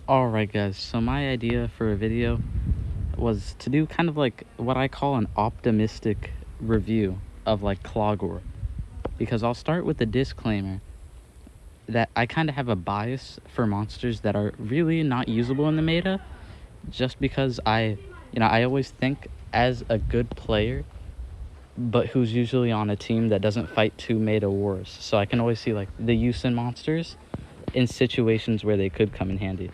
Alright guys, so my idea for a video was to do kind of like what I call an optimistic review of like Clawgore. Because I'll start with the disclaimer that I kind of have a bias for monsters that are really not usable in the meta, just because I always think as a good player, but who's usually on a team that doesn't fight two meta wars. So I can always see like the use in monsters in situations where they could come in handy.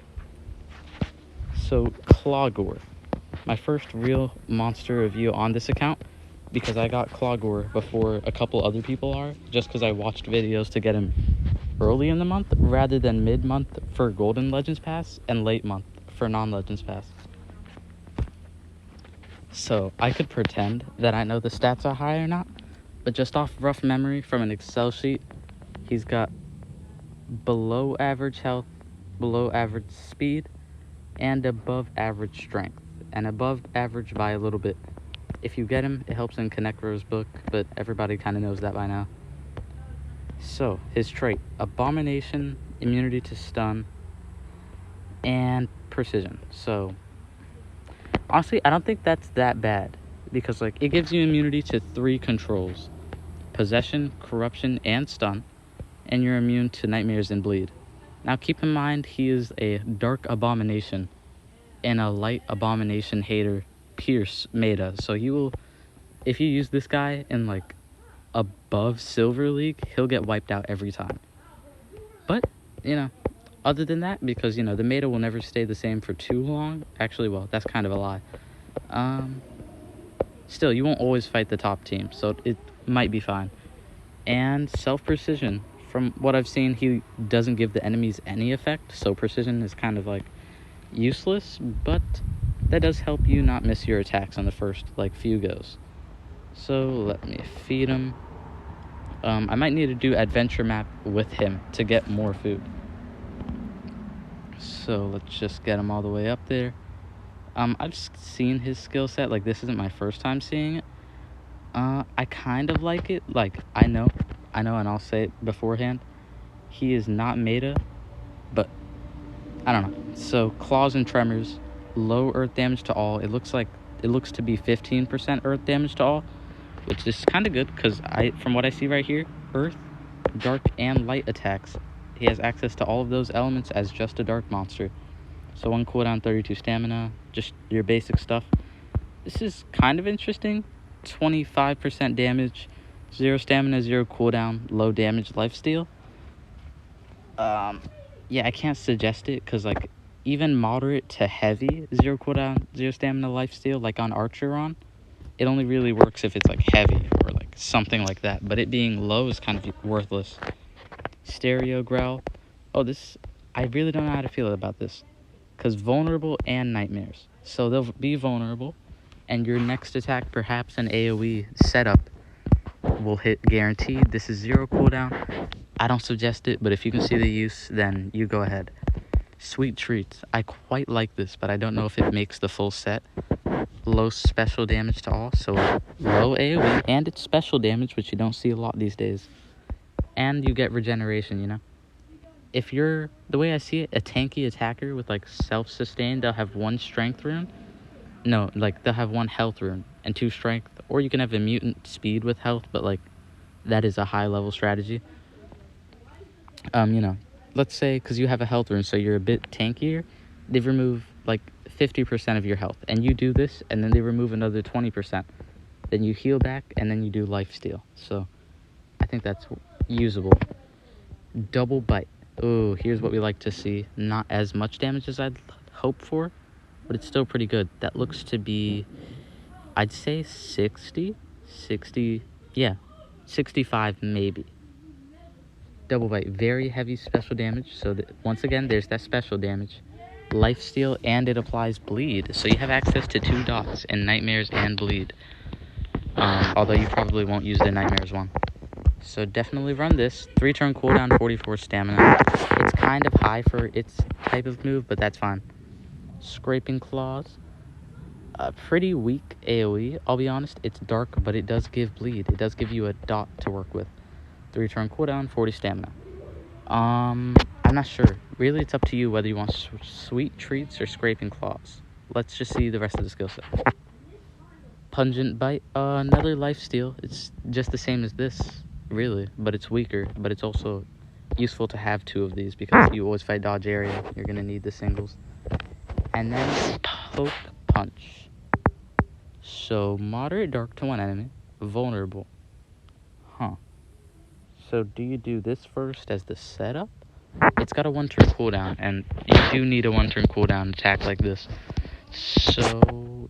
So Clawgore, my first real monster review on this account, because I got Clawgore before a couple other people are, just because I watched videos to get him early in the month rather than mid-month for Golden Legends Pass and late month for non-Legends Pass. So I could pretend that I know the stats are high or not, but just off rough memory from an Excel sheet, he's got below average health, below average speed, and above average strength, and above average by a little bit. If you get him, it helps in Connect Row's book, but everybody kind of knows that by now. So, his trait: Abomination, immunity to stun, and precision. So, honestly, I don't think that's that bad, because like it gives you immunity to 3 controls: possession, corruption, and stun, and you're immune to nightmares and bleed. Now keep in mind, he is a dark abomination and a light abomination hater pierce meta, so you will, if you use this guy in like above silver league, he'll get wiped out every time. But other than that, because the meta will never stay the same for too long. Actually, well, that's kind of a lie. Still, you won't always fight the top team, so it might be fine. And self-precision, from what I've seen, he doesn't give the enemies any effect, so precision is kind of like useless, but that does help you not miss your attacks on the first few goes. So let me feed him. I might need to do adventure map with him to get more food. So let's just get him all the way up there. I've seen his skill set, like this isn't my first time seeing it. I kind of like it. Like I know, and I'll say it beforehand, he is not meta, but I don't know. So claws and tremors, low earth damage to all. It looks to be 15% earth damage to all, which is kind of good because from what I see right here, earth, dark, and light attacks, he has access to all of those elements as just a dark monster. So 1 cooldown, 32 stamina, just your basic stuff. This is kind of interesting. 25% damage, 0 stamina, 0 cooldown, low damage lifesteal. Yeah, I can't suggest it because even moderate to heavy 0 cooldown, 0 stamina lifesteal, like on Archeron, it only really works if it's heavy or something like that. But it being low is kind of worthless. Stereo growl. Oh, I really don't know how to feel about this, because vulnerable and nightmares. So they'll be vulnerable, and your next attack, perhaps an AoE setup, will hit guaranteed. This is 0 cooldown. I don't suggest it, but if you can see the use, then you go ahead. Sweet treats. I quite like this, but I don't know if it makes the full set. Low special damage to all, so low AoE, and it's special damage, which you don't see a lot these days. And you get regeneration, If you're, the way I see it, a tanky attacker with self-sustain, they'll have 1 strength rune. No, they'll have 1 health rune and 2 strength. Or you can have a mutant speed with health, but that is a high level strategy. Let's say, because you have a health rune, so you're a bit tankier, they remove 50% of your health. And you do this, and then they remove another 20%. Then you heal back, and then you do lifesteal. So I think that's usable. Double bite. Oh, here's what we like to see. Not as much damage as I'd hope for, but it's still pretty good. That looks to be, I'd say 60, yeah, 65 maybe. Double bite, very heavy special damage. So once again, there's that special damage. Lifesteal, and it applies bleed. So you have access to 2 dots in nightmares and bleed. Although you probably won't use the nightmares one. So definitely run this. 3 turn cooldown, 44 stamina. It's kind of high for its type of move, but that's fine. Scraping claws. Pretty weak AoE, I'll be honest. It's dark, but it does give bleed. It does give you a dot to work with. 3 turn cooldown, 40 stamina. I'm not sure. Really, it's up to you whether you want sweet treats or scraping claws. Let's just see the rest of the skill set. Pungent bite, another lifesteal. It's just the same as this, really, but it's weaker. But it's also useful to have 2 of these because you always fight dodge area. You're gonna need the singles. And then poke punch. So moderate dark to one enemy, vulnerable. Huh. So do you do this first as the setup? It's got a 1-turn cooldown, and you do need a 1-turn cooldown attack like this. So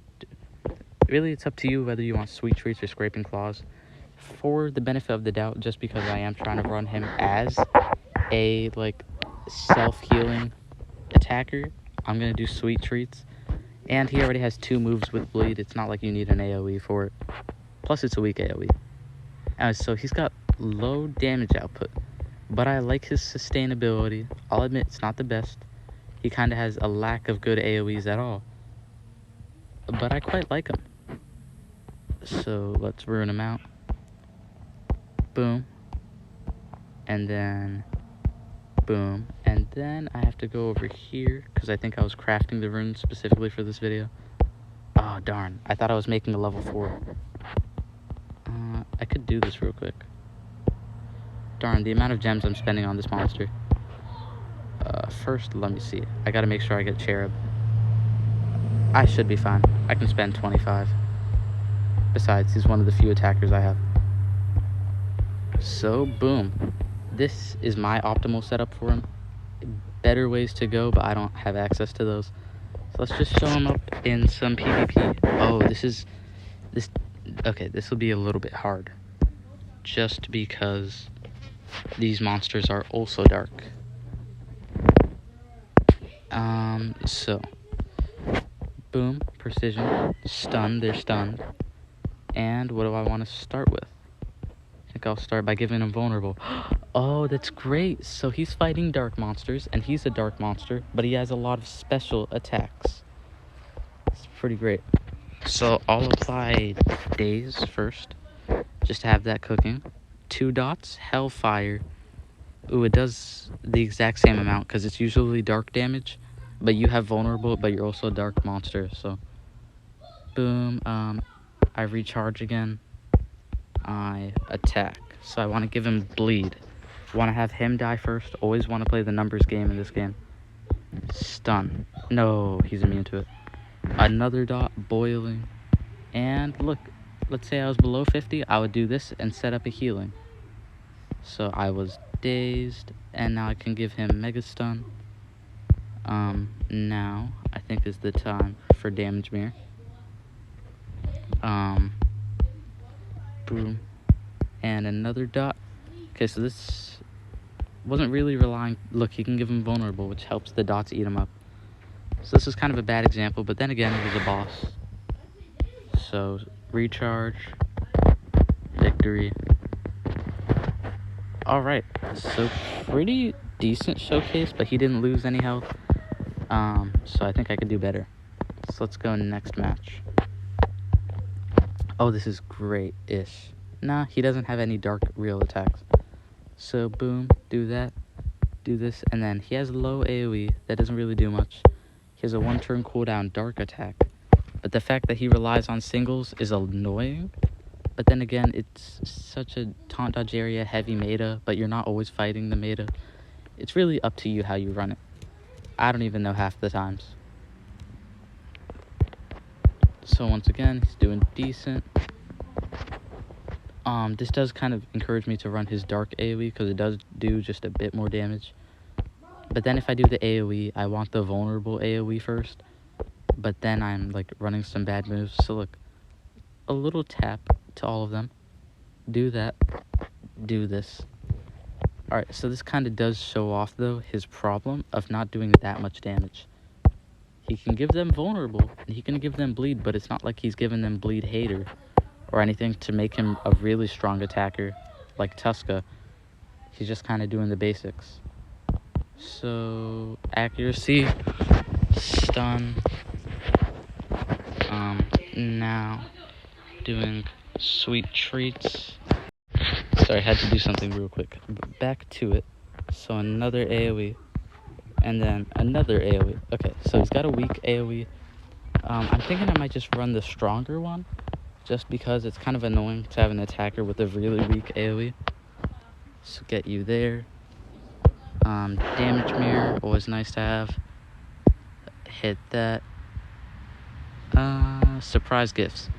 really, it's up to you whether you want sweet treats or scraping claws. For the benefit of the doubt, just because I am trying to run him as a like self-healing attacker, I'm gonna do sweet treats. And he already has 2 moves with bleed. It's not like you need an AoE for it. Plus, it's a weak AoE. So he's got low damage output, but I like his sustainability. I'll admit it's not the best. He kind of has a lack of good AoEs at all, but I quite like him. So let's rune him out. Boom. And then boom. And then I have to go over here because I think I was crafting the rune specifically for this video. Oh darn, I thought I was making a level 4. I could do this real quick. Darn, the amount of gems I'm spending on this monster. First, let me see. I gotta make sure I get Cherub. I should be fine. I can spend 25. Besides, he's one of the few attackers I have. So, boom. This is my optimal setup for him. Better ways to go, but I don't have access to those. So let's just show him up in some PvP. Oh, this will be a little bit hard. Just because these monsters are also dark. So boom, precision, stun, they're stunned. And what do I want to start with? I think I'll start by giving him vulnerable. Oh, that's great. So he's fighting dark monsters, and he's a dark monster, but he has a lot of special attacks. It's pretty great. So I'll apply Daze first, just to have that cooking. 2 dots, Hellfire. Ooh, it does the exact same amount because it's usually dark damage, but you have vulnerable, but you're also a dark monster. So boom, I recharge again. I attack. So I want to give him bleed. Want to have him die first. Always want to play the numbers game in this game. Stun. No, he's immune to it. Another dot, boiling. And look, let's say I was below 50, I would do this and set up a healing. So I was dazed, and now I can give him mega stun. Now I think is the time for damage mirror. Boom, and another dot. Okay, so this wasn't really relying. Look, he can give him vulnerable, which helps the dots eat him up. So this is kind of a bad example, but then again, it was a boss. So recharge, victory. Alright, so pretty decent showcase, but he didn't lose any health. So I think I could do better. So let's go next match. Oh, this is great-ish. Nah, he doesn't have any dark real attacks. So boom, do that, do this, and then he has low AoE. That doesn't really do much. He has a 1-turn cooldown dark attack. But the fact that he relies on singles is annoying. But then again, it's such a taunt dodge area heavy meta, but you're not always fighting the meta. It's really up to you how you run it. I don't even know half the times. So once again, he's doing decent. This does kind of encourage me to run his dark AoE because it does do just a bit more damage. But then if I do the AoE, I want the vulnerable AoE first. But then I'm like running some bad moves. So look, a little tap to all of them. Do that. Do this. Alright, so this kind of does show off though his problem of not doing that much damage. He can give them vulnerable, and he can give them bleed, but it's not like he's giving them bleed hater or anything to make him a really strong attacker like Tuska. He's just kind of doing the basics. So accuracy, stun. Now doing sweet treats. Sorry, I had to do something real quick. Back to it. So another AoE. And then another AoE. Okay, so he's got a weak AoE. I'm thinking I might just run the stronger one, just because it's kind of annoying to have an attacker with a really weak AoE. So get you there. Damage mirror, always nice to have. Hit that. Surprise gifts.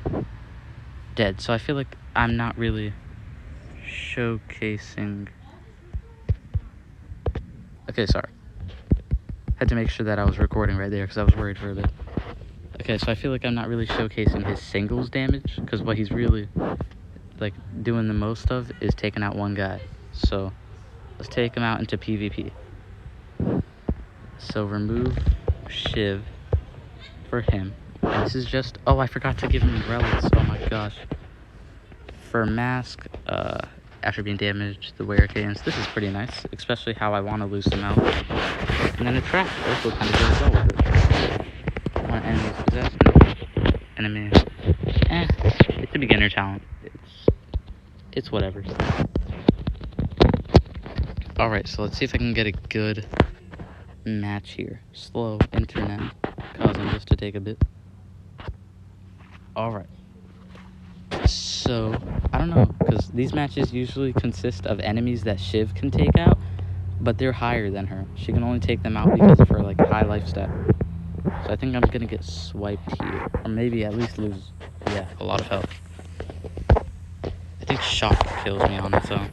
Dead. So I feel like I'm not really showcasing. Okay, sorry. Had to make sure that I was recording right there because I was worried for a bit. Okay, so I feel like I'm not really showcasing his singles damage, because what he's really like doing the most of is taking out one guy. So let's take him out into PvP. So remove Shiv for him. And this is just, oh, I forgot to give him relics. Oh my gosh. For mask, after being damaged, the wear cadence. This is pretty nice, especially how I want to lose him out. And then a trap also kind of goes well with it. One enemy's possessed. Enemy. It's a beginner talent. It's whatever. Alright, so let's see if I can get a good match here. Slow internet, causing this to take a bit. Alright. So, I don't know, because these matches usually consist of enemies that Shiv can take out, but they're higher than her. She can only take them out because of her, like, high life stat. So I think I'm gonna get swiped here. Or maybe at least lose, yeah, a lot of health. I think shock kills me on its own.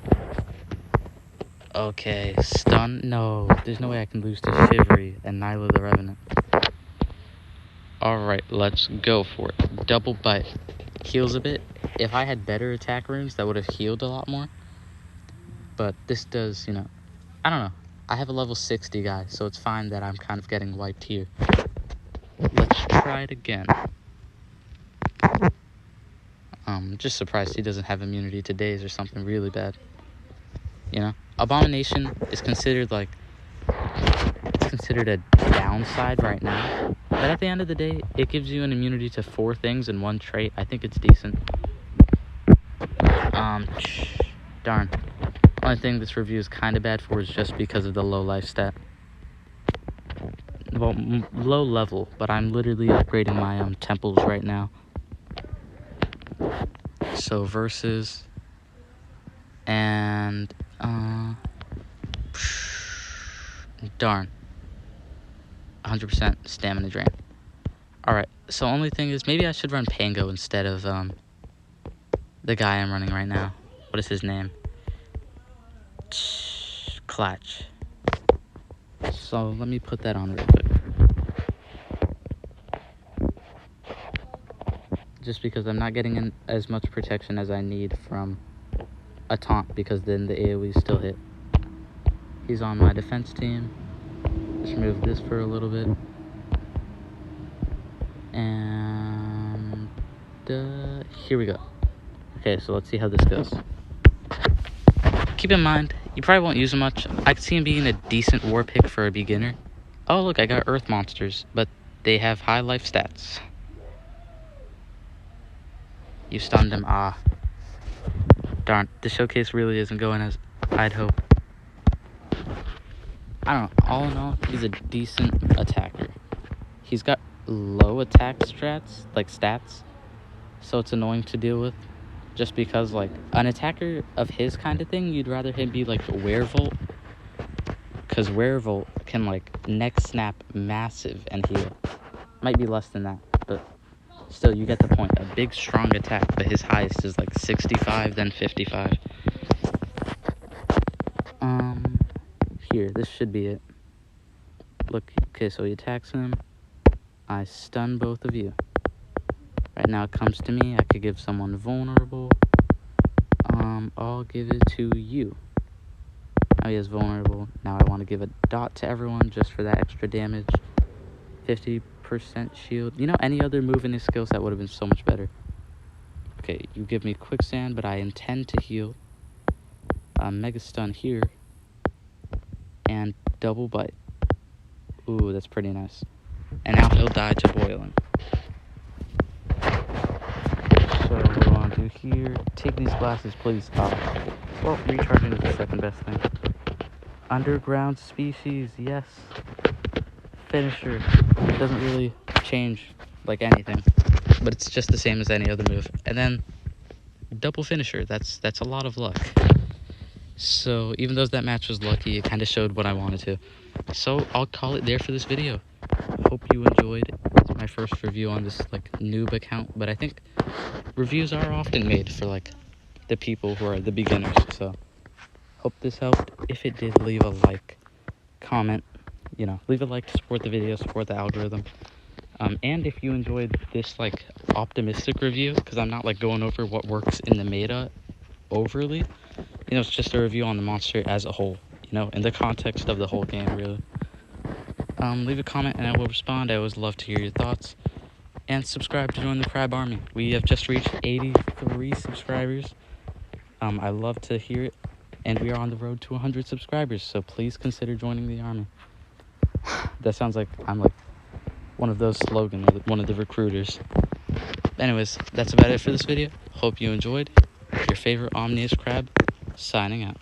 Okay, stun? No, there's no way I can lose to Shivery and Nyla the Revenant. Alright, let's go for it. Double bite. Heals a bit. If I had better attack runes, that would have healed a lot more. But this does, you know, I don't know. I have a level 60 guy, so it's fine that I'm kind of getting wiped here. Let's try it again. Just surprised he doesn't have immunity to daze or something really bad. You know? Abomination is considered like, it's considered a downside right now. But at the end of the day, it gives you an immunity to 4 things in one trait. I think it's decent. Darn. Only thing this review is kind of bad for is just because of the low life stat. Well, low level, but I'm literally upgrading my temples right now. So versus, and darn, 100% stamina drain. Alright, so only thing is, maybe I should run Pango instead of the guy I'm running right now. What is his name? Clutch. So let me put that on real quick. Just because I'm not getting in as much protection as I need from a taunt, because then the AoE still hit. He's on my defense team. Let's remove this for a little bit. And here we go. Okay, so let's see how this goes. Keep in mind, you probably won't use him much. I could see him being a decent war pick for a beginner. Oh look, I got earth monsters, but they have high life stats. You stunned him. Ah. Darn, the showcase really isn't going as I'd hope. I don't know, all in all, he's a decent attacker. He's got low attack stats, so it's annoying to deal with. Just because, like, an attacker of his kind of thing, you'd rather him be, like, Werevolt. Because Werevolt can, like, neck snap massive and heal. Might be less than that, but still, you get the point. A big, strong attack, but his highest is, like, 65, then 55. Here, this should be it. Look, okay, so he attacks him. I stun both of you. Right now it comes to me. I could give someone vulnerable. I'll give it to you. Now he is vulnerable. Now I want to give a dot to everyone just for that extra damage. 50% shield. You know, any other move in his skill set would have been so much better. Okay, you give me quicksand, but I intend to heal. Mega stun here. And double bite. Ooh, that's pretty nice. And now he'll die to boiling. So what do I want to do here? Take these glasses, please. Well, recharging is the second best thing. underground species, yes. Finisher doesn't really change like anything, but it's just the same as any other move. And then double finisher, that's a lot of luck. So even though that match was lucky, it kind of showed what I wanted to. So I'll call it there for this video. Hope you enjoyed. It's my first review on this like noob account, but I think reviews are often made for like the people who are the beginners. So hope this helped. If it did, leave a like, comment, leave a like to support the video, support the algorithm. And if you enjoyed this like optimistic review, because I'm not like going over what works in the meta overly, it's just a review on the monster as a whole, in the context of the whole game, really. Leave a comment and I will respond. I always love to hear your thoughts. And subscribe to join the Crab Army. We have just reached 83 subscribers. I love to hear it. And we are on the road to 100 subscribers, so please consider joining the army. That sounds like I'm like one of those slogans, one of the recruiters. Anyways, that's about it for this video. Hope you enjoyed. Your favorite Omni-Crab, signing out.